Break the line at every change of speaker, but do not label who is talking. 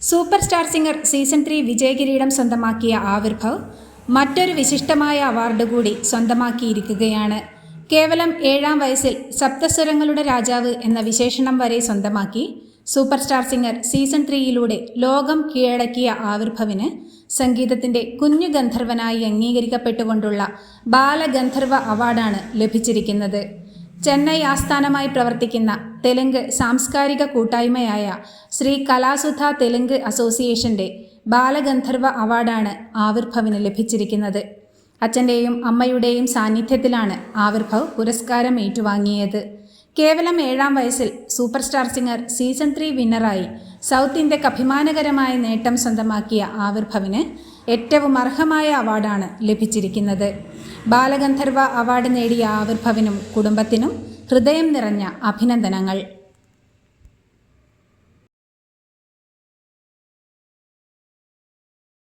Super star singer season 3 വിജയകിരീടം സ്വന്തമാക്കിയ ആവിർഭവ് മറ്റൊരു വിശിഷ്ടമായ അവാർഡ് കൂടി സ്വന്തമാക്കിയിരിക്കുകയാണ്. കേവലം 7-ാം വയസ്സിൽ സപ്തസ്വരങ്ങളുടെ രാജാവ് എന്ന വിശേഷണം വരെ സ്വന്തമാക്കി സൂപ്പർ സ്റ്റാർ സിംഗർ സീസൺ 3യിലൂടെ ലോകം കീഴടക്കിയ ആവിർഭവിന് സംഗീതത്തിന്റെ കുഞ്ഞു ഗന്ധർവനായി അംഗീകരിക്കപ്പെട്ടുകൊണ്ടുള്ള ബാലഗന്ധർവ അവാർഡാണ് ലഭിച്ചിരിക്കുന്നത്. ചെന്നൈ ആസ്ഥാനമായി പ്രവർത്തിക്കുന്ന തെലുങ്ക് സാംസ്കാരിക കൂട്ടായ്മയായ ശ്രീ കലാസുധ തെലുങ്ക് അസോസിയേഷന്റെ ബാലഗന്ധർവ അവാർഡാണ് ആവിർഭവിന് ലഭിച്ചിരിക്കുന്നത്. അച്ഛൻ്റെയും അമ്മയുടെയും സാന്നിധ്യത്തിലാണ് ആവിർഭവ് പുരസ്കാരം ഏറ്റുവാങ്ങിയത്. കേവലം 7-ാം വയസ്സിൽ സൂപ്പർ സ്റ്റാർ സിംഗർ സീസൺ 3 വിന്നറായി സൗത്ത് ഇന്ത്യക്ക് അഭിമാനകരമായ നേട്ടം സ്വന്തമാക്കിയ ആവിർഭവിന് ഏറ്റവും അർഹമായ അവാർഡാണ് ലഭിച്ചിരിക്കുന്നത്. ബാലഗന്ധർവ അവാർഡ് നേടിയ ആവിർഭവിനും കുടുംബത്തിനും ഹൃദയം നിറഞ്ഞ അഭിനന്ദനങ്ങൾ.